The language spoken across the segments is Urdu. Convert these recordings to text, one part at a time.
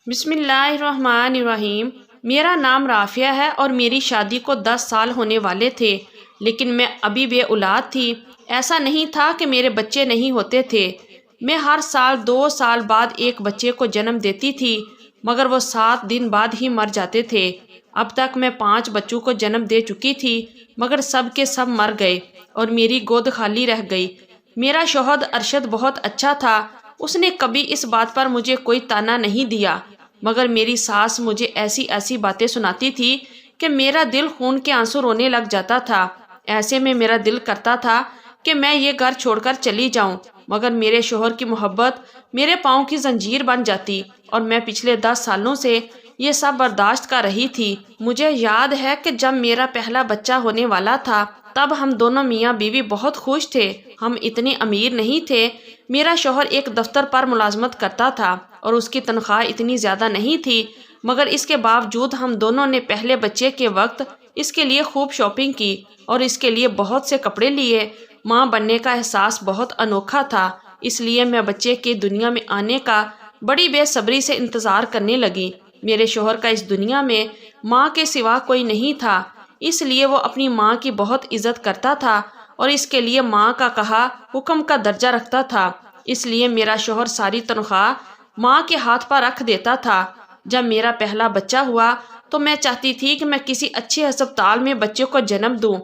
بسم اللہ الرحمن الرحیم۔ میرا نام رافعہ ہے اور میری شادی کو 10 سال ہونے والے تھے، لیکن میں ابھی بے اولاد تھی۔ ایسا نہیں تھا کہ میرے بچے نہیں ہوتے تھے۔ میں ہر سال 2 سال بعد ایک بچے کو جنم دیتی تھی، مگر وہ 7 دن بعد ہی مر جاتے تھے۔ اب تک میں 5 بچوں کو جنم دے چکی تھی، مگر سب کے سب مر گئے اور میری گود خالی رہ گئی۔ میرا شوہر ارشد بہت اچھا تھا، اس نے کبھی اس بات پر مجھے کوئی طعنہ نہیں دیا، مگر میری ساس مجھے ایسی ایسی باتیں سناتی تھی کہ میرا دل خون کے آنسو رونے لگ جاتا تھا۔ ایسے میں میرا دل کرتا تھا کہ میں یہ گھر چھوڑ کر چلی جاؤں، مگر میرے شوہر کی محبت میرے پاؤں کی زنجیر بن جاتی اور میں پچھلے 10 سالوں سے یہ سب برداشت کر رہی تھی۔ مجھے یاد ہے کہ جب میرا پہلا بچہ ہونے والا تھا تب ہم دونوں میاں بیوی بہت خوش تھے۔ ہم اتنے امیر نہیں تھے۔ میرا شوہر ایک دفتر پر ملازمت کرتا تھا اور اس کی تنخواہ اتنی زیادہ نہیں تھی، مگر اس کے باوجود ہم دونوں نے پہلے بچے کے وقت اس کے لیے خوب شاپنگ کی اور اس کے لیے بہت سے کپڑے لیے۔ ماں بننے کا احساس بہت انوکھا تھا، اس لیے میں بچے کی دنیا میں آنے کا بڑی بے صبری سے انتظار کرنے لگی۔ میرے شوہر کا اس دنیا میں ماں کے سوا کوئی نہیں تھا، اس لیے وہ اپنی ماں کی بہت عزت کرتا تھا اور اس کے لیے ماں کا کہا حکم کا درجہ رکھتا تھا۔ اس لیے میرا شوہر ساری تنخواہ ماں کے ہاتھ پر رکھ دیتا تھا۔ جب میرا پہلا بچہ ہوا تو میں چاہتی تھی کہ میں کسی اچھے ہسپتال میں بچے کو جنم دوں،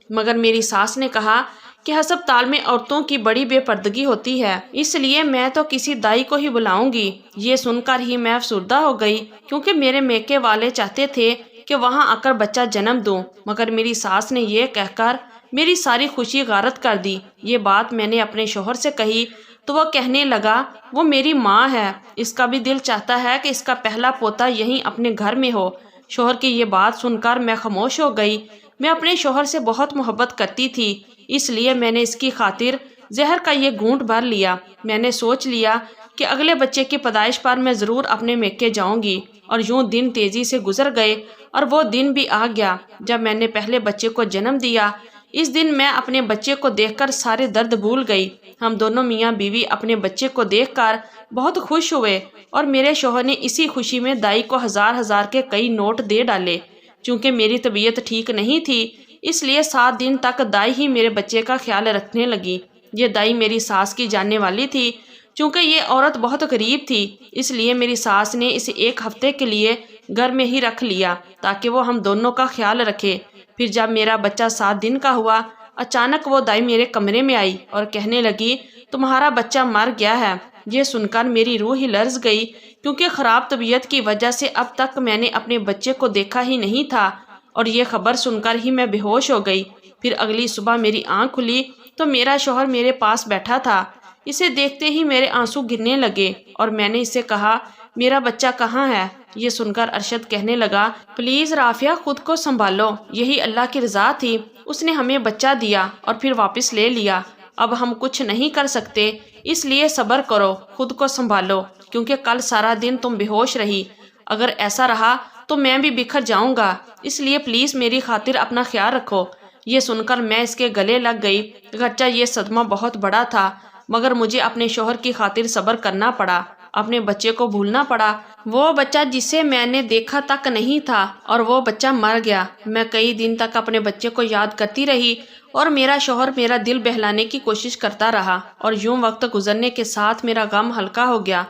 مگر میری ساس نے کہا کہ ہسپتال میں عورتوں کی بڑی بے پردگی ہوتی ہے، اس لیے میں تو کسی دائی کو ہی بلاؤں گی۔ یہ سن کر ہی میں افسردہ ہو گئی، کیونکہ میرے میکے والے چاہتے تھے کہ وہاں آ کر بچہ جنم دوں، مگر میری ساس نے یہ کہہ کر میری ساری خوشی غارت کر دی۔ یہ بات میں نے اپنے شوہر سے کہی تو وہ کہنے لگا وہ میری ماں ہے، اس کا بھی دل چاہتا ہے کہ اس کا پہلا پوتا یہیں اپنے گھر میں ہو۔ شوہر کی یہ بات سن کر میں خاموش ہو گئی۔ میں اپنے شوہر سے بہت محبت کرتی تھی، اس لیے میں نے اس کی خاطر زہر کا یہ گھونٹ بھر لیا۔ میں نے سوچ لیا کہ اگلے بچے کی پیدائش پر میں ضرور اپنے میکے جاؤں گی، اور یوں دن تیزی سے گزر گئے اور وہ دن بھی آ گیا جب میں نے پہلے بچے کو جنم دیا۔ اس دن میں اپنے بچے کو دیکھ کر سارے درد بھول گئی۔ ہم دونوں میاں بیوی اپنے بچے کو دیکھ کر بہت خوش ہوئے اور میرے شوہر نے اسی خوشی میں دائی کو 1000 کے کئی نوٹ دے ڈالے۔ چونکہ میری طبیعت ٹھیک نہیں تھی، اس لیے 7 دن تک دائی ہی میرے بچے کا خیال رکھنے لگی۔ یہ دائی میری ساس کی جاننے والی تھی، چونکہ یہ عورت بہت غریب تھی، اس لیے میری ساس نے اسے 1 ہفتے کے لیے گھر میں ہی رکھ لیا تاکہ وہ ہم دونوں کا خیال رکھے۔ پھر جب میرا بچہ 7 دن کا ہوا، اچانک وہ دائی میرے کمرے میں آئی اور کہنے لگی تمہارا بچہ مر گیا ہے۔ یہ سن کر میری روح ہی لرز گئی، کیونکہ خراب طبیعت کی وجہ سے اب تک میں نے اپنے بچے کو دیکھا ہی نہیں تھا، اور یہ خبر سن کر ہی میں بے ہوش ہو گئی۔ پھر اگلی صبح میری آنکھ کھلی تو میرا شوہر میرے پاس بیٹھا تھا۔ اسے دیکھتے ہی میرے آنسو گرنے لگے اور میں نے اسے کہا میرا بچہ کہاں ہے؟ یہ سن کر ارشد کہنے لگا پلیز رافعہ خود کو سنبھالو، یہی اللہ کی رضا تھی، اس نے ہمیں بچہ دیا اور پھر واپس لے لیا۔ اب ہم کچھ نہیں کر سکتے، اس لیے صبر کرو، خود کو سنبھالو، کیونکہ کل سارا دن تم بے ہوش رہی۔ اگر ایسا رہا تو میں بھی بکھر جاؤں گا، اس لیے پلیز میری خاطر اپنا خیال رکھو۔ یہ سن کر میں اس کے گلے لگ گئی، گرچہ یہ صدمہ بہت بڑا تھا، مگر مجھے اپنے شوہر کی خاطر صبر کرنا پڑا، اپنے بچے کو بھولنا پڑا۔ وہ بچہ جسے میں نے دیکھا تک نہیں تھا اور وہ بچہ مر گیا۔ میں کئی دن تک اپنے بچے کو یاد کرتی رہی اور میرا شوہر میرا دل بہلانے کی کوشش کرتا رہا، اور یوں وقت گزرنے کے ساتھ میرا غم ہلکا ہو گیا۔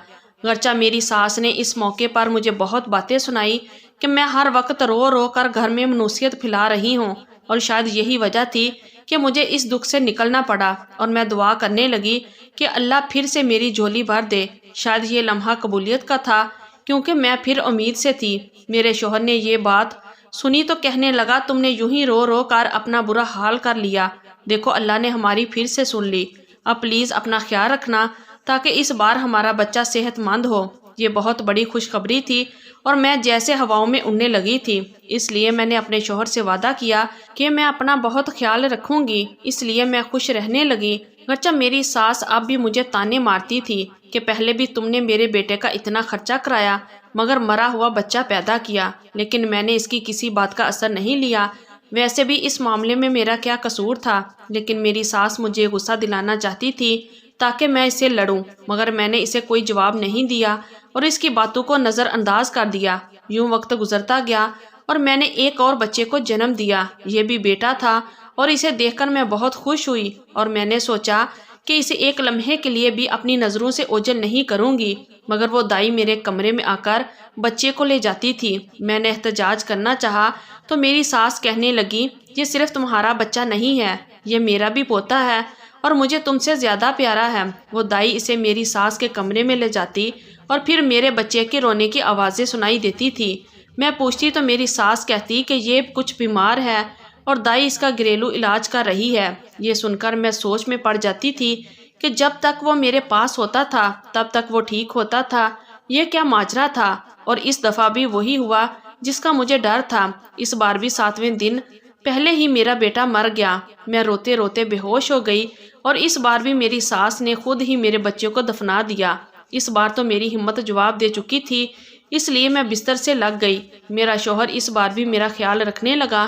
گرچہ میری ساس نے اس موقع پر مجھے بہت باتیں سنائی کہ میں ہر وقت رو رو کر گھر میں منوسیت پھیلا رہی ہوں، اور شاید یہی وجہ تھی کہ مجھے اس دکھ سے نکلنا پڑا، اور میں دعا کرنے لگی کہ اللہ پھر سے میری جھولی بھر دے۔ شاید یہ لمحہ قبولیت کا تھا، کیونکہ میں پھر امید سے تھی۔ میرے شوہر نے یہ بات سنی تو کہنے لگا تم نے یوں ہی رو رو کر اپنا برا حال کر لیا، دیکھو اللہ نے ہماری پھر سے سن لی، اب پلیز اپنا خیال رکھنا تاکہ اس بار ہمارا بچہ صحت مند ہو۔ یہ بہت بڑی خوشخبری تھی اور میں جیسے ہواؤں میں اڑنے لگی تھی، اس لیے میں نے اپنے شوہر سے وعدہ کیا کہ میں اپنا بہت خیال رکھوں گی، اس لیے میں خوش رہنے لگی۔ گرچہ میری ساس اب بھی مجھے تانے مارتی تھی کہ پہلے بھی تم نے میرے بیٹے کا اتنا خرچہ کرایا مگر مرا ہوا بچہ پیدا کیا، لیکن میں نے اس کی کسی بات کا اثر نہیں لیا۔ ویسے بھی اس معاملے میں میرا کیا قصور تھا، لیکن میری ساس مجھے غصہ دلانا چاہتی تھی تاکہ میں اسے لڑوں، مگر میں نے اسے کوئی جواب نہیں دیا۔ اور اس کی باتوں کو نظر انداز کر دیا۔ یوں وقت گزرتا گیا اور میں نے ایک اور بچے کو جنم دیا، یہ بھی بیٹا تھا، اور اسے دیکھ کر میں بہت خوش ہوئی اور میں نے سوچا کہ اسے ایک لمحے کے لیے بھی اپنی نظروں سے اوجھل نہیں کروں گی، مگر وہ دائی میرے کمرے میں آ کر بچے کو لے جاتی تھی۔ میں نے احتجاج کرنا چاہا تو میری ساس کہنے لگی، یہ صرف تمہارا بچہ نہیں ہے، یہ میرا بھی پوتا ہے اور مجھے تم سے زیادہ پیارا ہے۔ وہ دائی اسے میری ساس کے کمرے میں لے جاتی اور پھر میرے بچے کے رونے کی آوازیں سنائی دیتی تھی۔ میں پوچھتی تو میری ساس کہتی کہ یہ کچھ بیمار ہے اور دائی اس کا گھریلو علاج کر رہی ہے۔ یہ سن کر میں سوچ میں پڑ جاتی تھی کہ جب تک وہ میرے پاس ہوتا تھا تب تک وہ ٹھیک ہوتا تھا، یہ کیا ماجرا تھا؟ اور اس دفعہ بھی وہی ہوا جس کا مجھے ڈر تھا۔ اس بار بھی 7ویں دن پہلے ہی میرا بیٹا مر گیا۔ میں روتے روتے بے ہوش ہو گئی اور اس بار بھی میری ساس نے خود ہی میرے بچے کو دفنا دیا۔ اس بار تو میری ہمت جواب دے چکی تھی، اس لیے میں بستر سے لگ گئی۔ میرا شوہر اس بار بھی میرا خیال رکھنے لگا،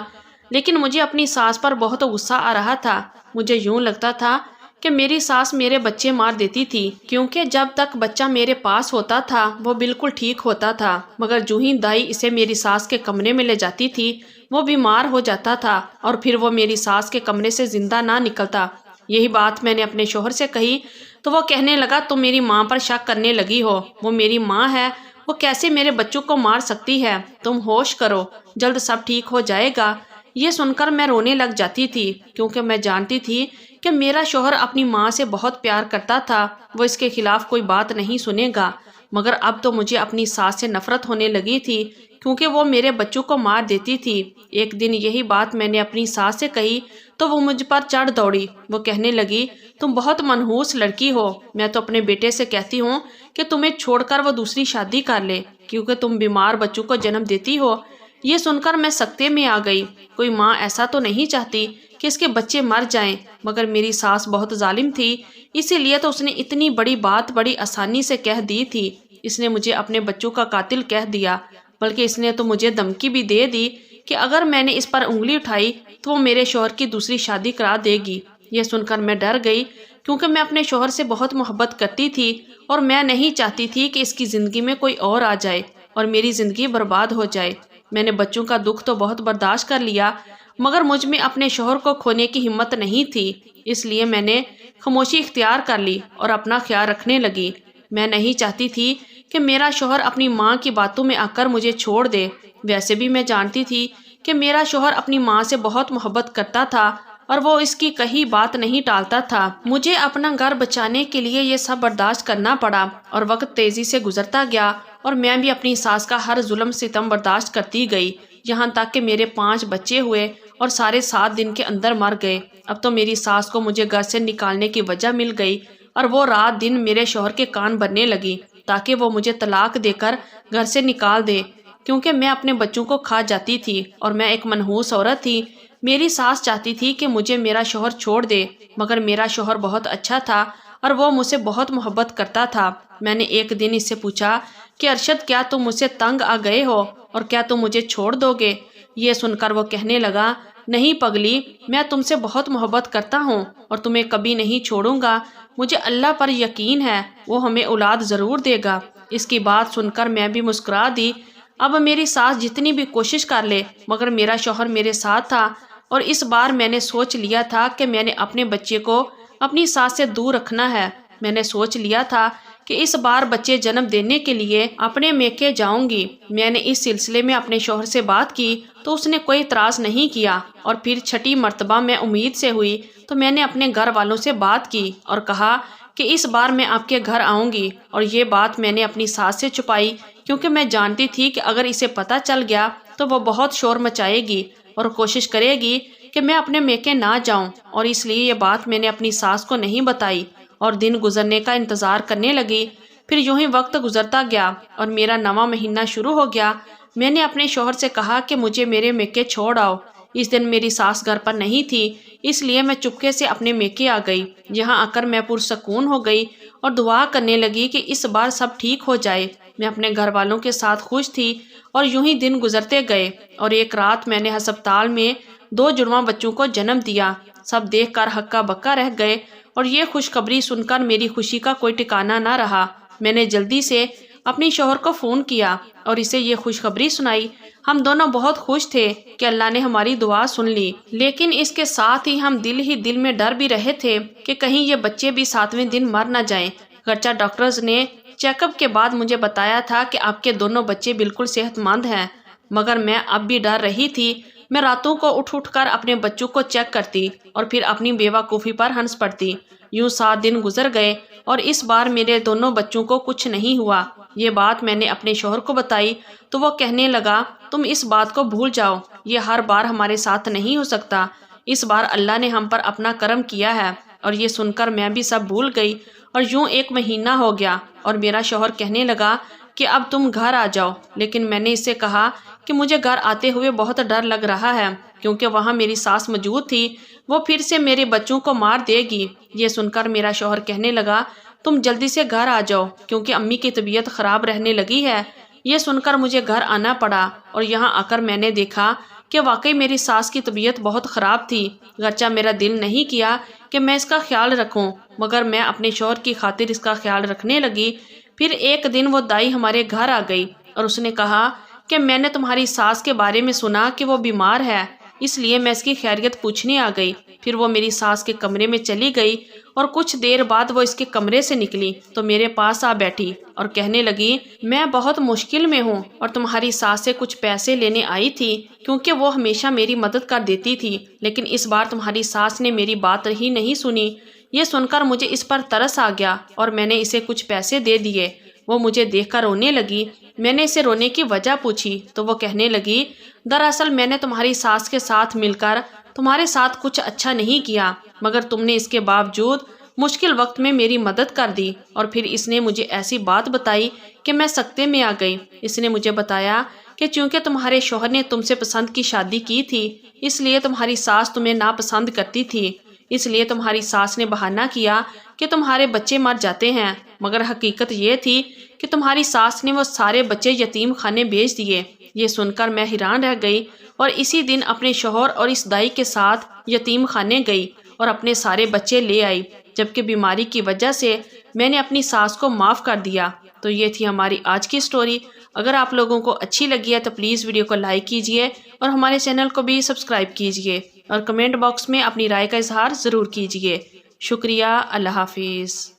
لیکن مجھے اپنی ساس پر بہت غصہ آ رہا تھا۔ مجھے یوں لگتا تھا کہ میری ساس میرے بچے مار دیتی تھی، کیونکہ جب تک بچہ میرے پاس ہوتا تھا وہ بالکل ٹھیک ہوتا تھا، مگر جو ہی دائی اسے میری ساس کے کمرے میں لے جاتی تھی وہ بیمار ہو جاتا تھا اور پھر وہ میری ساس کے کمرے سے زندہ نہ نکلتا۔ یہی بات میں نے اپنے شوہر سے کہی تو وہ کہنے لگا، تم میری ماں پر شک کرنے لگی ہو، وہ میری ماں ہے، وہ کیسے میرے بچوں کو مار سکتی ہے؟ تم ہوش کرو، جلد سب ٹھیک ہو جائے گا۔ یہ سن کر میں رونے لگ جاتی تھی، کیونکہ میں جانتی تھی کہ میرا شوہر اپنی ماں سے بہت پیار کرتا تھا، وہ اس کے خلاف کوئی بات نہیں سنے گا۔ مگر اب تو مجھے اپنی ساس سے نفرت ہونے لگی تھی، کیونکہ وہ میرے بچوں کو مار دیتی تھی۔ ایک دن یہی بات میں نے اپنی ساس سے کہی تو وہ مجھ پر چڑھ دوڑی۔ وہ کہنے لگی، تم بہت منحوس لڑکی ہو، میں تو اپنے بیٹے سے کہتی ہوں کہ تمہیں چھوڑ کر وہ دوسری شادی کر لے، کیونکہ تم بیمار بچوں کو جنم دیتی ہو۔ یہ سن کر میں سکتے میں آ گئی۔ کوئی ماں ایسا تو نہیں چاہتی کہ اس کے بچے مر جائیں، مگر میری ساس بہت ظالم تھی، اسی لیے تو اس نے اتنی بڑی بات بڑی آسانی سے کہہ دی تھی۔ اس نے مجھے اپنے بچوں کا قاتل کہہ دیا، بلکہ اس نے تو مجھے دھمکی بھی دے دی کہ اگر میں نے اس پر انگلی اٹھائی تو وہ میرے شوہر کی دوسری شادی کرا دے گی۔ یہ سن کر میں ڈر گئی، کیونکہ میں اپنے شوہر سے بہت محبت کرتی تھی اور میں نہیں چاہتی تھی کہ اس کی زندگی میں کوئی اور آ جائے اور میری زندگی برباد ہو جائے۔ میں نے بچوں کا دکھ تو بہت برداشت کر لیا، مگر مجھ میں اپنے شوہر کو کھونے کی ہمت نہیں تھی، اس لیے میں نے خاموشی اختیار کر لی اور اپنا خیال رکھنے لگی۔ میں نہیں چاہتی تھی کہ میرا شوہر اپنی ماں کی باتوں میں آ کر مجھے چھوڑ دے۔ ویسے بھی میں جانتی تھی کہ میرا شوہر اپنی ماں سے بہت محبت کرتا تھا اور وہ اس کی کہی بات نہیں ٹالتا تھا۔ مجھے اپنا گھر بچانے کے لیے یہ سب برداشت کرنا پڑا اور وقت تیزی سے گزرتا گیا اور میں بھی اپنی ساس کا ہر ظلم ستم برداشت کرتی گئی، یہاں تک کہ میرے 5 بچے ہوئے اور سارے 7 دن کے اندر مر گئے۔ اب تو میری ساس کو مجھے گھر سے نکالنے کی وجہ مل گئی اور وہ رات دن میرے شوہر کے کان بھرنے لگی تاکہ وہ مجھے طلاق دے کر گھر سے نکال دے، کیونکہ میں اپنے بچوں کو کھا جاتی تھی اور میں ایک منحوس عورت تھی۔ میری ساس چاہتی تھی کہ مجھے میرا شوہر چھوڑ دے، مگر میرا شوہر بہت اچھا تھا اور وہ مجھ سے بہت محبت کرتا تھا۔ میں نے ایک دن اس سے پوچھا کہ ارشد، کیا تم مجھ سے تنگ آ گئے ہو اور کیا تم مجھے چھوڑ دو گے؟ یہ سن کر وہ کہنے لگا، نہیں پگلی، میں تم سے بہت محبت کرتا ہوں اور تمہیں کبھی نہیں چھوڑوں گا، مجھے اللہ پر یقین ہے، وہ ہمیں اولاد ضرور دے گا۔ اس کی بات سن کر میں بھی مسکرا دی۔ اب میری ساس جتنی بھی کوشش کر لے، مگر میرا شوہر میرے ساتھ تھا اور اس بار میں نے سوچ لیا تھا کہ میں نے اپنے بچے کو اپنی ساس سے دور رکھنا ہے۔ میں نے سوچ لیا تھا کہ اس بار بچے جنم دینے کے لیے اپنے میکے جاؤں گی۔ میں نے اس سلسلے میں اپنے شوہر سے بات کی تو اس نے کوئی اعتراض نہیں کیا، اور پھر 6ٹی مرتبہ میں امید سے ہوئی تو میں نے اپنے گھر والوں سے بات کی اور کہا کہ اس بار میں آپ کے گھر آؤں گی، اور یہ بات میں نے اپنی ساس سے چھپائی، کیونکہ میں جانتی تھی کہ اگر اسے پتہ چل گیا تو وہ بہت شور مچائے گی اور کوشش کرے گی کہ میں اپنے میکے نہ جاؤں، اور اس لیے یہ بات میں نے اپنی ساس کو نہیں بتائی اور دن گزرنے کا انتظار کرنے لگی۔ پھر یوں ہی وقت گزرتا گیا اور میرا 9واں مہینہ شروع ہو گیا۔ میں نے اپنے شوہر سے کہا کہ مجھے میرے میکے چھوڑ آؤ۔ اس دن میری ساس گھر پر نہیں تھی، اس لیے میں چپکے سے اپنے میکے آ گئی۔ یہاں آ کر میں پرسکون ہو گئی اور دعا کرنے لگی کہ اس بار سب ٹھیک ہو جائے۔ میں اپنے گھر والوں کے ساتھ خوش تھی اور یوں ہی دن گزرتے گئے، اور ایک رات میں نے ہسپتال میں 2 جڑواں بچوں کو جنم دیا۔ سب دیکھ کر ہکا بکا رہ گئے اور یہ خوشخبری سن کر میری خوشی کا کوئی ٹھکانہ نہ رہا۔ میں نے جلدی سے اپنے شوہر کو فون کیا اور اسے یہ خوشخبری سنائی۔ ہم دونوں بہت خوش تھے کہ اللہ نے ہماری دعا سن لی، لیکن اس کے ساتھ ہی ہم دل میں ڈر بھی رہے تھے کہ کہیں یہ بچے بھی 7ویں دن مر نہ جائیں۔ گرچہ ڈاکٹرز نے چیک اپ کے بعد مجھے بتایا تھا کہ آپ کے دونوں بچے بالکل صحت مند ہیں، مگر میں اب بھی ڈر رہی تھی۔ میں راتوں کو اٹھ کر اپنے بچوں کو چیک کرتی اور پھر اپنی بیوقوفی پر ہنس پڑتی۔ یوں 7 دن گزر گئے اور اس بار میرے دونوں بچوں کو کچھ نہیں ہوا۔ یہ بات میں نے اپنے شوہر کو بتائی تو وہ کہنے لگا، تم اس بات کو بھول جاؤ، یہ ہر بار ہمارے ساتھ نہیں ہو سکتا، اس بار اللہ نے ہم پر اپنا کرم کیا ہے۔ اور یہ سن کر میں بھی سب بھول گئی اور یوں 1 مہینہ ہو گیا اور میرا شوہر کہنے لگا کہ اب تم گھر آ جاؤ، لیکن میں نے اس سے کہا کہ مجھے گھر آتے ہوئے بہت ڈر لگ رہا ہے کیونکہ وہاں میری ساس موجود تھی، وہ پھر سے میرے بچوں کو مار دے گی۔ یہ سن کر میرا شوہر کہنے لگا، تم جلدی سے گھر آ جاؤ کیونکہ امی کی طبیعت خراب رہنے لگی ہے۔ یہ سن کر مجھے گھر آنا پڑا اور یہاں آ کر میں نے دیکھا کہ واقعی میری ساس کی طبیعت بہت خراب تھی۔ گرچہ میرا دل نہیں کیا کہ میں اس کا خیال رکھوں، مگر میں اپنے شوہر کی خاطر اس کا خیال رکھنے لگی۔ پھر ایک دن وہ دائی ہمارے گھر آ گئی اور اس نے کہا کہ میں نے تمہاری ساس کے بارے میں سنا کہ وہ بیمار ہے، اس لیے میں اس کی خیریت پوچھنے آ گئی۔ پھر وہ میری ساس کے کمرے میں چلی گئی اور کچھ دیر بعد وہ اس کے کمرے سے نکلی تو میرے پاس آ بیٹھی اور کہنے لگی، میں بہت مشکل میں ہوں اور تمہاری ساس سے کچھ پیسے لینے آئی تھی کیونکہ وہ ہمیشہ میری مدد کر دیتی تھی، لیکن اس بار تمہاری ساس نے میری بات ہی نہیں سنی۔ یہ سن کر مجھے اس پر ترس آ گیا اور میں نے اسے کچھ پیسے دے دیے۔ وہ مجھے دیکھ کر رونے لگی۔ میں نے اسے رونے کی وجہ پوچھی تو وہ کہنے لگی، دراصل میں نے تمہاری ساس کے ساتھ مل کر تمہارے ساتھ کچھ اچھا نہیں کیا، مگر تم نے اس کے باوجود مشکل وقت میں میری مدد کر دی۔ اور پھر اس نے مجھے ایسی بات بتائی کہ میں سکتے میں آ گئی۔ اس نے مجھے بتایا کہ چونکہ تمہارے شوہر نے تم سے پسند کی شادی کی تھی، اس لیے تمہاری ساس تمہیں ناپسند کرتی تھی، اس لیے تمہاری ساس نے بہانہ کیا کہ تمہارے بچے مر جاتے ہیں، مگر حقیقت یہ تھی کہ تمہاری ساس نے وہ سارے بچے یتیم خانے بھیج دیے۔ یہ سن کر میں حیران رہ گئی اور اسی دن اپنے شوہر اور اس دائی کے ساتھ یتیم خانے گئی اور اپنے سارے بچے لے آئی، جبکہ بیماری کی وجہ سے میں نے اپنی ساس کو معاف کر دیا۔ تو یہ تھی ہماری آج کی سٹوری۔ اگر آپ لوگوں کو اچھی لگی ہے تو پلیز ویڈیو کو لائک کیجئے اور ہمارے چینل کو بھی سبسکرائب کیجئے اور کمنٹ باکس میں اپنی رائے کا اظہار ضرور کیجئے۔ شکریہ۔ اللہ حافظ۔